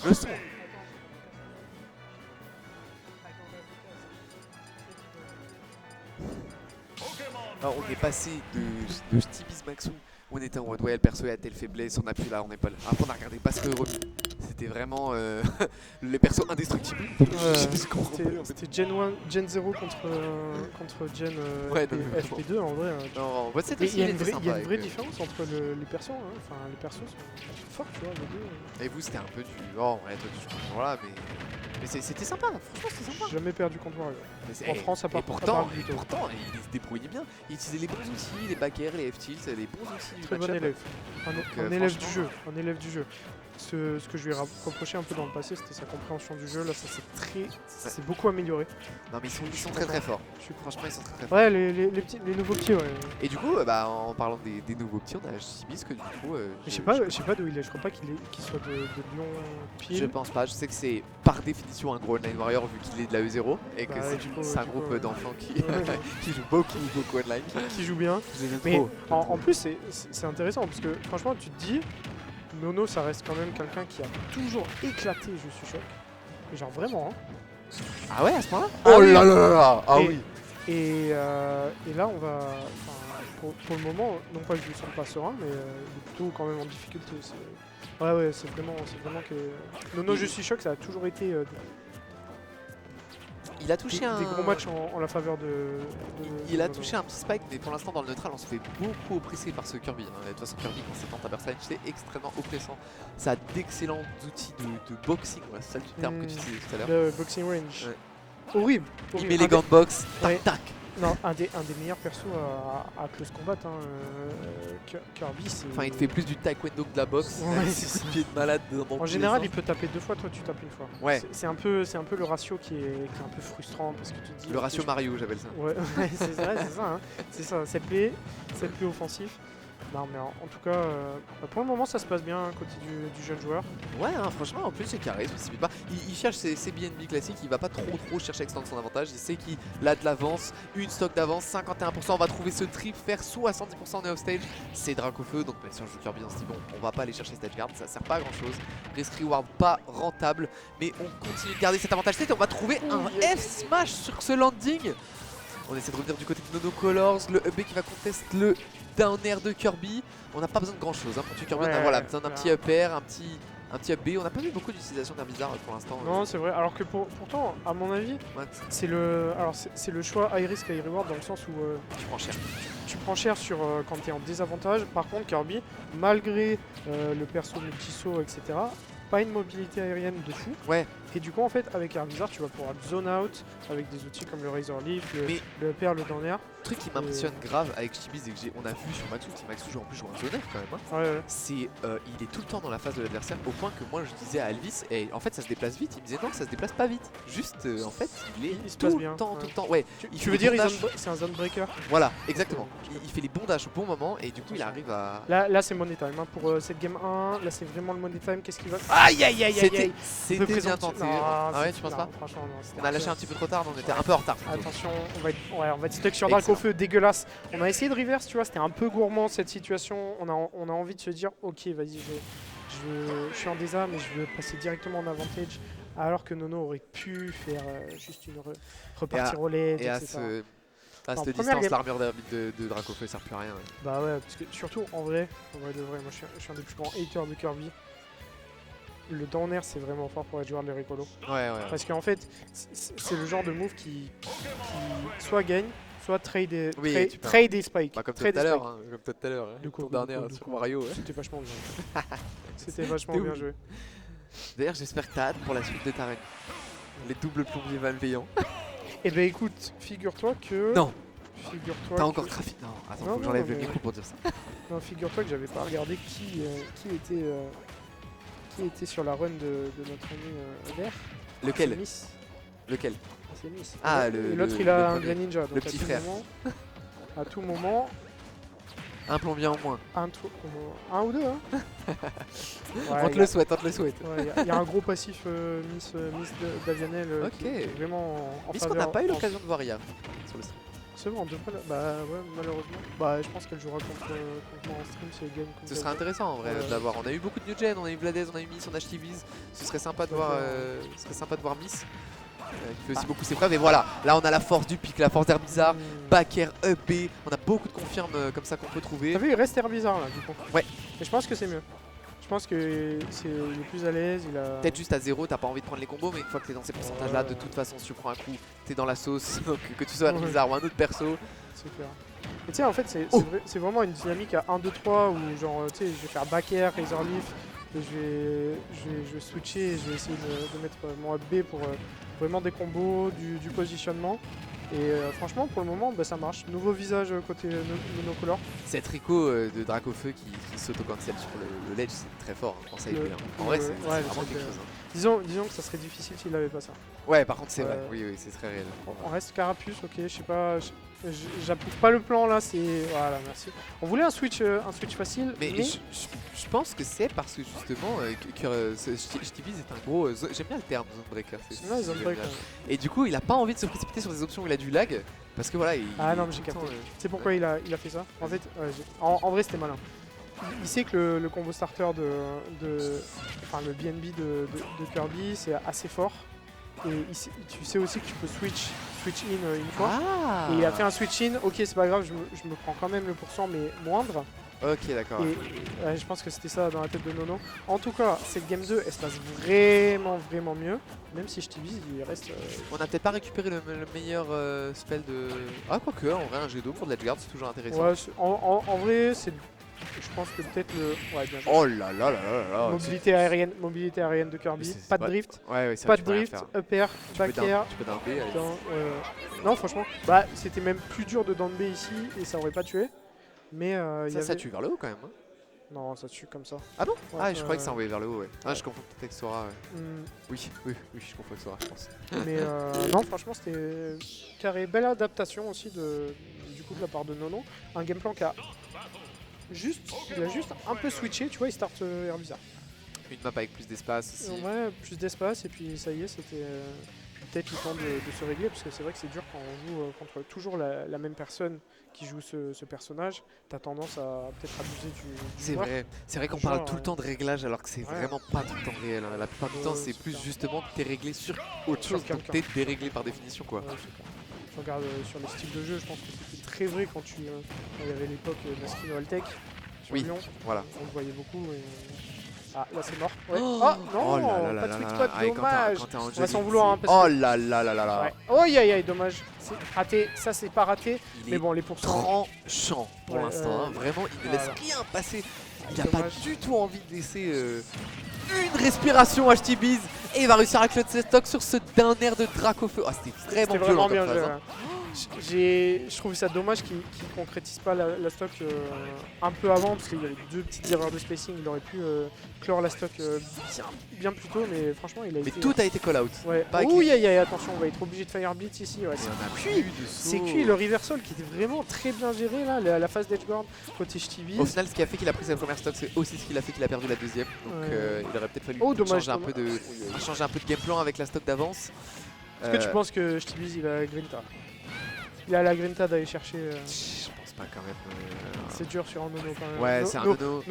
Le son. Alors, on est passé de Stibis Maxou où on était en mode ouais, le perso a telle faiblesse, on appuie là, on est pas là. Après, on a regardé Basque Remis. C'était vraiment les persos indestructibles. Je comprends plus, en fait. C'était Gen 0 contre Gen Ouais, non, mais FP2 en vrai. Non, en fait, c'était Et il y a une sympa. vraie avec, différence entre les persos. Hein. Enfin, les persos sont forts, tu vois, les deux. Et vous, c'était un peu du. Oh, ouais, toi, tu comprends là, mais c'était sympa, franchement, c'était sympa. Jamais perdu contre Wario. Mais En France, à part pourtant, Plutôt. il se débrouillait bien. Il utilisait les bons outils, les back air, les F-tilts, les bons outils du Très bon match-up. élève. Un élève du jeu. franchement, Un élève du jeu. Ce que je lui ai reproché un peu dans le passé, c'était sa compréhension du jeu. Là, ça s'est beaucoup amélioré. Non, mais ils sont très très forts. Franchement, ils sont très très forts. Ouais, les nouveaux petits, ouais. Et du coup, bah, en parlant des nouveaux petits, on a Sibis que du coup. Je sais pas d'où il est. Je crois pas qu'il soit de Lyon pile. Je pense pas. Je sais que c'est par définition un gros online warrior vu qu'il est de la E0 et que Bah ouais, c'est un groupe ouais. d'enfants qui, Ouais. qui joue beaucoup online. Qui joue bien. J'aime Mais trop. en plus, c'est intéressant parce que franchement, tu te dis, Nono, ça reste quand même quelqu'un qui a toujours éclaté Je suis choc. Et genre vraiment, hein. Ah ouais, à ce point-là. Ah oui. là là. Ah Et- oui. Et là, on va. Pour le moment, non pas que je ne sens pas serein, mais il est plutôt quand même en difficulté. Ouais, c'est vraiment que. Nono, Je suis choc, ça a toujours été Il a touché des gros matchs en la faveur de Il a Nono. touché un petit spike, mais pour l'instant dans le neutral on se fait beaucoup oppresser par ce Kirby. Hein. De toute façon Kirby quand c'est en Taberstein c'est extrêmement oppressant. Ça a d'excellents outils de boxing, voilà, c'est ça le terme que tu disais tout à l'heure. Le boxing range. Ouais. Horrible. Il met les gants de boxe, Ouais. tac tac. Non, un des meilleurs persos à close combat, hein, Kirby, c'est... Enfin il te fait plus du taekwondo que de la boxe, Ouais, c'est ce pied de malade dans tous En les général, sens. il peut taper 2 fois, toi tu tapes 1 fois. Ouais. C'est un peu le ratio qui est un peu frustrant parce que tu te dis... Le ratio Mario j'appelle ça. Ouais, c'est ça, hein. C'est ça, c'est le play offensif. Non mais en tout cas, pour le moment ça se passe bien côté du jeune joueur. Ouais, hein, franchement, en plus, c'est carré, il cherche ses BNB classiques, il va pas trop chercher à extendre son avantage. Il sait qu'il a de l'avance, une stock d'avance, 51%. On va trouver ce trip, faire 70% en off stage. C'est Dracofeu, donc si on joue Kirby dans ce type, on va pas aller chercher stage guard, ça sert pas à grand chose. Risk reward pas rentable, mais on continue de garder cet avantage. On va trouver un F-smash sur ce landing. On essaie de revenir du côté de Nono Colors, le UB qui va contester le down air de Kirby. On n'a pas besoin de grand chose hein, pour tuer Kirby, on a voilà, besoin d'un petit up air, un petit up B. On n'a pas vu beaucoup d'utilisation d'air bizarre pour l'instant. Non, c'est vrai, alors que pourtant, à mon avis, Ouais, c'est le choix high risk, high reward dans le sens où tu prends cher. tu prends cher sur quand tu es en désavantage. Par contre, Kirby, malgré le perso multi-saut, etc., pas une mobilité aérienne de fou. Ouais. Et du coup, en fait, avec Air Blizzard, tu vas pouvoir zone out avec des outils comme le Razor Leaf, le upper, le down air. Le truc qui m'impressionne grave avec Chibiz et que on a vu sur Maxou, qui Maxou joue en plus joue un zoner quand même, hein, Ouais. c'est il est tout le temps dans la phase de l'adversaire au point que moi je disais à Elvis, et en fait ça se déplace vite, il me disait non ça se déplace pas vite, juste en fait il se tout place le bien, temps, ouais. tout le temps, ouais. Tu veux dire, c'est un zone breaker? Voilà, exactement. Il fait les bondages au bon moment et du coup il arrive à... Là c'est money time, hein. Pour cette game 1, là c'est vraiment le money time, qu'est-ce qu'il va... Aïe aïe aïe aïe. C'était bien tenté. Ah ouais, tu penses pas? Franchement non. On a lâché un petit peu trop tard, on était un peu en retard. Attention, on va être stuck sur Dracofeu, dégueulasse. On a essayé de reverse, tu vois, c'était un peu gourmand cette situation. On a envie de se dire, ok, vas-y, je suis en désa, mais je veux passer directement en advantage. Alors que Nono aurait pu faire juste une repartie relais, et à etc. cette première distance, game. l'armure de Dracofeu sert plus à rien. Ouais. Bah ouais, parce que surtout en vrai de vrai, moi je suis un des plus grands haters de Kirby. Le down air c'est vraiment fort pour être joueur de l'Ericolo. Ouais. Parce qu'en fait, c'est le genre de move qui soit gagne, soit trade des spikes. Bah, comme Trade tout à des l'heure, spikes. comme tout à l'heure. Du coup, Ton dernier du sur coup. Mario. Ouais. C'était vachement bien. C'était vachement C'était bien ouf. joué. D'ailleurs, j'espère que t'as hâte pour la suite de ta règne. Les doubles plombiers malveillants. Eh ben écoute, figure-toi que... Non. Figure-toi T'as que... encore trafic. Non, attends, Non, faut que non, j'enlève non, le mais- micro pour dire ça. Non, figure-toi que j'avais pas regardé qui était sur la run de notre ami Vert. C'est Lequel? Miss. Lequel? C'est Miss. Ah, Et le- l'autre le- il a le un premier. Grand Ninja. Donc Le petit frère. À tout moment, Un plombier en moins. un ou deux, hein. On te le souhaite, on te le souhaite. Il y a un gros passif Miss Davianel qui Ok. est vraiment en Est-ce qu'on faveur. n'a pas eu l'occasion de voir hier sur le stream? C'est bon, on devrait bah ouais, malheureusement. Bah je pense qu'elle jouera contre moi en stream si elle gagne contre Ce serait intéressant en vrai Ouais. de l'avoir. On a eu beaucoup de new gen, on a eu Vladez, on a eu Miss, on a HTVs. Ce serait sympa de voir, Miss. Qui fait aussi beaucoup ses preuves. Et voilà, là on a la force du pic, la force d'Herbizarre, backer, up B. On a beaucoup de confirmes comme ça qu'on peut trouver. T'as vu, il reste Herbizarre là du coup. Ouais. Et je pense que c'est mieux. Je pense qu'il est plus à l'aise, il a... Peut-être juste à 0, t'as pas envie de prendre les combos, mais une fois que t'es dans ces pourcentages là, de toute façon si tu prends un coup, t'es dans la sauce. Donc que tu sois Herbizarre ou un autre perso. C'est clair. Et tu sais, en fait, c'est vraiment une dynamique à 1-2-3 où genre, tu sais, je vais faire back air, Razor Leaf, et je vais switcher et je vais essayer de mettre mon up B pour vraiment des combos, du positionnement. Et franchement, pour le moment, bah, ça marche. Nouveau visage côté monocolore. Cette Rico de Dracofeu qui s'auto-cancel sur le ledge, c'est très fort. Hein, en vrai, c'est vraiment quelque chose. Hein. Disons que ça serait difficile s'il avait pas ça. Ouais, par contre, c'est vrai. Oui, c'est très réel. On reste Carapuce, ok, je sais pas. J'approuve pas le plan là, c'est. Voilà, merci. On voulait un switch facile. Mais je pense que c'est parce que justement, Shtiviz est un gros. J'aime bien le terme zone breaker. Ouais, zone breaker. Et du coup, il a pas envie de se précipiter sur des options où il a du lag. Parce que voilà, Ah non, mais j'ai capté. Tu sais pourquoi il a fait ça? En fait, en vrai, c'était malin. Il sait que le combo starter enfin, le BNB de Kirby, c'est assez fort. Et tu sais aussi que tu peux switch in une fois. Ah. Et il a fait un switch in, ok c'est pas grave, je me prends quand même le pourcent mais moindre. Ok d'accord. Et je pense que c'était ça dans la tête de Nono. En tout cas, cette game 2 elle se passe vraiment mieux. Même si Shtiviz il reste... On a peut-être pas récupéré le meilleur spell de... Ah quoique, en vrai un jet d'eau pour de l'edgeguard c'est toujours intéressant. Ouais, en vrai c'est... Je pense que peut-être le... Ouais, bien joué. Oh là là là là là. Mobilité aérienne de Kirby, pas de drift, ouais, pas de drift, up air, back air. Tu peux d'un B. Non franchement, bah c'était même plus dur de down B ici et ça aurait pas tué. Mais ça tue vers le haut quand même. Hein. Non, ça tue comme ça. Ah bon? Ouais, Ah je croyais que ça envoyait vers le haut ouais. Ah je confonds peut-être avec Sora ouais. Oui, je confonds avec Sora je pense. Mais non franchement c'était carré. Belle adaptation aussi du coup de la part de Nono. Un game plan qui a il a juste un peu switché, tu vois, il start Herbizarre. Une map avec plus d'espace aussi. Ouais, plus d'espace et puis ça y est, c'était peut-être le temps de se régler parce que c'est vrai que c'est dur quand on joue contre toujours la même personne qui joue ce personnage. T'as tendance à peut-être abuser du joueur. C'est vrai qu'on parle tout le temps de réglage alors que c'est vraiment pas tout le temps réel. Hein. La plupart du temps c'est plus justement que t'es réglé sur autre chose donc t'es déréglé par définition quoi. Ouais, tu regardes sur les styles de jeu, je pense que c'était très vrai quand il y avait l'époque Naskino Altec sur Lyon. Voilà. On le voyait beaucoup. Et... Ah, là c'est mort. Ouais. Oh non, pas de sweet spot, dommage. On va s'en vouloir. Hein, oh là là là là là. Ouais. Oh aïe, dommage. C'est raté, ça c'est pas raté. Mais bon, les pourcents. Tranchant pour l'instant. Hein. Vraiment, il ne laisse rien passer. Il n'a pas du tout envie de laisser une respiration à HTBiz. Et il va réussir à close ses stocks sur ce dernier de Dracofeu. Ah, c'était vraiment bien joué. Je trouve ça dommage qu'il concrétise pas la stock un peu avant parce qu'il y avait deux petites erreurs de spacing. Il aurait pu clore la stock bien plus tôt, mais franchement il a été... Mais tout a été call out. Ouais. Ouh, attention, on va être obligé de Firebeat ici. Ouais, c'est cuit, le reversal qui était vraiment très bien géré là, la phase d'edgeguard côté Shtiviz. Au final, ce qui a fait qu'il a pris sa première stock, c'est aussi ce qui a fait qu'il a perdu la deuxième. Donc il aurait peut-être fallu changer un peu de game plan avec la stock d'avance. Est-ce que tu penses que Shtiviz il a Grinta? Il a la Grinta d'aller chercher. Je pense pas quand même. C'est dur sur un Nono quand même. Ouais, c'est un Nono.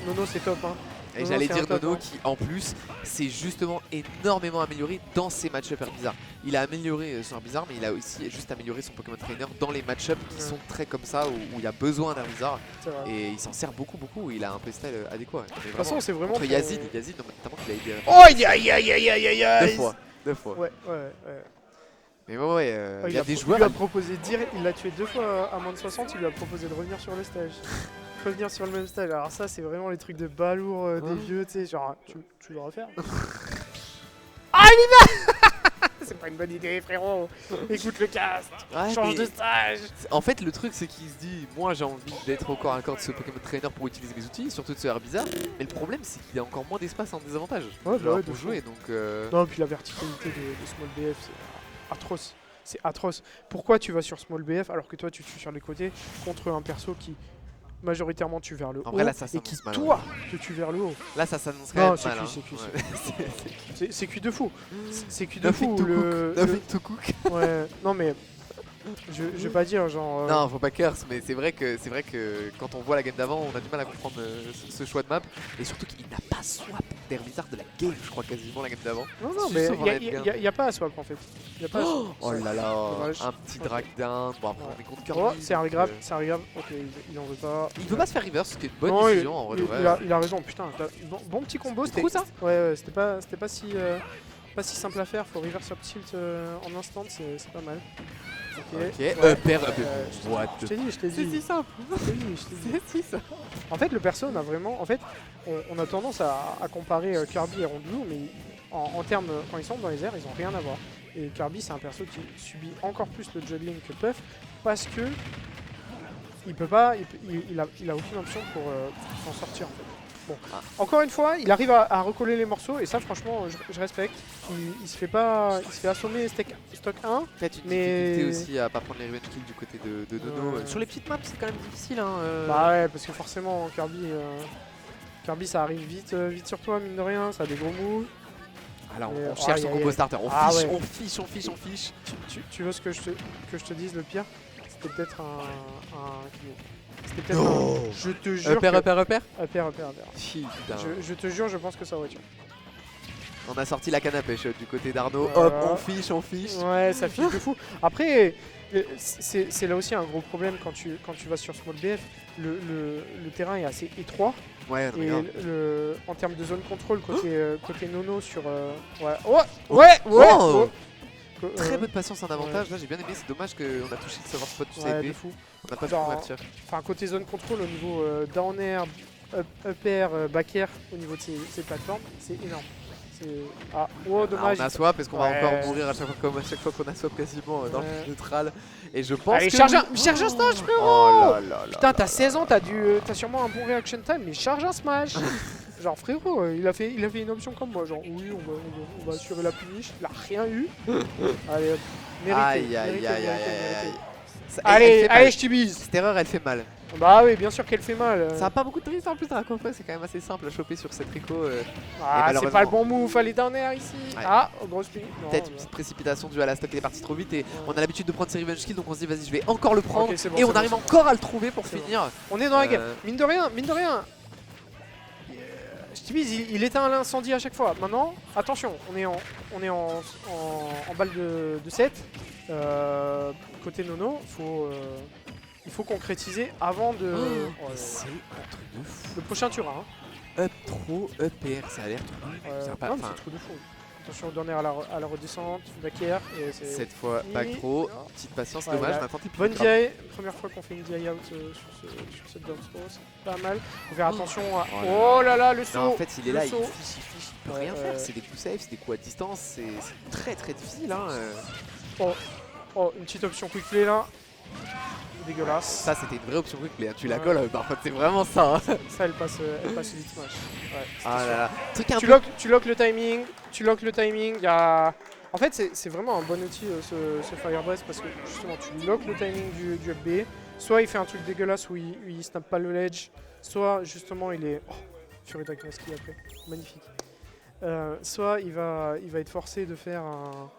Nono c'est top. Hein. Et j'allais dire Nono qui en plus s'est justement énormément amélioré dans ses match-up Herbizarre. Il a amélioré son Herbizarre mais il a aussi juste amélioré son Pokémon Trainer dans les match-up qui sont très comme ça où il y a besoin d'Herbizarre. Et il s'en sert beaucoup. Il a un playstyle adéquat. De toute façon c'est vraiment... Contre Yazid notamment qu'il a aidé. Oh Deux fois. Ouais. Mais ouais, il y a des joueurs... Il lui a proposé direct, il l'a tué 2 fois à moins de 60, il lui a proposé de revenir sur le stage. Revenir sur le même stage, alors ça c'est vraiment les trucs de balourd des vieux, tu sais, genre tu veux refaire? Ah il y va. C'est pas une bonne idée frérot. Écoute le cast, change de stage. En fait le truc c'est qu'il se dit, moi j'ai envie d'être au corps à corps de ce Pokémon Trainer pour utiliser mes outils, surtout de ce Herbizarre. Mais le problème c'est qu'il a encore moins d'espace en désavantage pour jouer donc... Non puis la verticalité de Small BF c'est... atroce, c'est atroce. Pourquoi tu vas sur Small BF alors que toi tu tues sur les côtés contre un perso qui majoritairement tue vers le haut là, et qui toi te tue vers le haut? Là ça s'annonce quand même mal. C'est cuit de fou. C'est cuit de fou. Nothing to cook. Ouais, non mais Je vais pas dire genre. Non, faut pas curse, mais c'est vrai que quand on voit la game d'avant, on a du mal à comprendre ce choix de map. Et surtout qu'il n'a pas swap d'Air Blizzard de la game, je crois quasiment la game d'avant. Non, non, Si, mais sauf en endgame. il n'y a pas à swap en fait. Y a pas à swap. Oh là là, Dommage. un petit drag down. Bon, après, on est contre Kirby. Oh, c'est un grab, donc, c'est un grab. Ok, il en veut pas. il peut pas se faire reverse, ce qui est une bonne Non, décision en vrai de vrai. il a raison, putain. Bon petit combo, C'est trop ça. Ouais, c'était pas si simple à faire. Faut reverse up tilt en instant, c'est pas mal. Ok. Upper. What Je t'ai dit. C'est si simple. Je t'ai dit. C'est si ça. En fait, le perso, on a vraiment. En fait, on a tendance à comparer Kirby et Rondelou, mais en termes, quand ils sont dans les airs, ils ont rien à voir. Et Kirby, c'est un perso qui subit encore plus le juggling que Puff parce que il peut pas, il a aucune option pour s'en sortir en fait. Bon, encore une fois, il arrive à recoller les morceaux et ça, franchement, je respecte. Il se fait pas, il se fait assommer stock 1. Peut-être une Mais- difficulté aussi à pas prendre les revenge kills du côté de Nono. Ouais. Sur les petites maps, c'est quand même difficile. Hein, Bah ouais, parce que forcément, Kirby, ça arrive vite sur toi, mine de rien, ça a des gros moves. Alors, Mais- on cherche son aïe, combo aïe. starter. On Ah fiche, ouais. on fiche. Tu veux que je te dise le pire? C'était peut-être C'était peut-être Non. Je te jure. Upper. Upper. Putain. Je te jure, je pense que ça aurait tué. On a sorti la canne à pêche du côté d'Arnaud. Voilà. Hop, on fiche. Ouais, ça fiche de fou. Après, c'est là aussi un gros problème quand tu vas sur Small BF. Le terrain est assez étroit. Ouais, non, mais Et grave. en termes de zone contrôle, côté Nono sur. Ouais. Oh. Que- Très peu de patience en avantage. Là, j'ai bien aimé. C'est dommage qu'on a touché le serveur spot du Ouais, de CP. fou. On n'a pas pu Genre, convertir. Enfin, côté zone contrôle, au niveau down air, up air, back air, au niveau de ces plateformes, c'est énorme. Ah, oh, Ah, dommage. on a swap, est-ce qu'on va Ouais. encore mourir à chaque fois, comme à chaque fois qu'on a swap quasiment dans Ouais. le neutral. Et je pense Allez, que... charge un smash, frérot. Oh là là là. Putain, t'as 16 ans, t'as sûrement un bon reaction time, mais charge un smash. Genre, frérot, il a fait une option comme moi, genre, oui, on va assurer la punish, il a rien eu. Allez, hop, mérité. Aïe. Ça- elle Allez, fait mal. allez, je t'y bise. Cette erreur, elle fait mal. Bah oui, bien sûr qu'elle fait mal. Ça a pas beaucoup de drift en plus dans la compo, c'est quand même assez simple à choper sur cette Rico. Ah, c'est malheureusement- pas le bon move, fallait down air ici. Ouais. Ah, grosse punish. Non, Peut-être une bah. petite précipitation due à la stock qui est partie trop vite et on a l'habitude de prendre ses revenge kills donc on se dit vas-y je vais encore le prendre Ok, c'est bon, et on c'est bon, arrive c'est encore à le trouver pour C'est finir. On est dans la game. Euh, Mine de rien. Je te dis, il éteint l'incendie à chaque fois. Maintenant, attention, on est en balle de 7. Côté Nono, il faut concrétiser avant de. Oh là là. C'est un truc de fou. Le prochain tuera. Hein. Up trop, up air, ça a l'air trop. C'est pas- Non, mais enfin, c'est trop de fou. Attention, donner à la redescente, back air. Et c'est cette fois, pas fini. trop. Petite patience, Ouais, dommage, là, on a tenté plus bonne de grave. DI, première fois qu'on fait une DI out sur cette down throw, c'est pas mal. Faut faire attention à. Oh là là. Oh là là, le saut. Non, en fait, il est le là, il saut. fiche, il peut Ouais, rien faire. C'est des coups safe, c'est des coups à distance, c'est très très difficile. Hein. Oh, une petite option quick play là. Dégueulasse. Ça, c'était une vraie option quick play. Hein. Tu la Ouais. colles, par contre, c'est vraiment ça. Hein. Ça, elle passe vite smash. Ouais, c'était Ah sûr. là là. Truc un Tu peu. lock le timing, En fait, c'est vraiment un bon outil ce Fire Breath parce que justement tu lock le timing du up B. Soit il fait un truc dégueulasse où il snap pas le ledge, soit justement il est. Oh, Fury Darkness qui après. Magnifique. Soit il va être forcé de faire un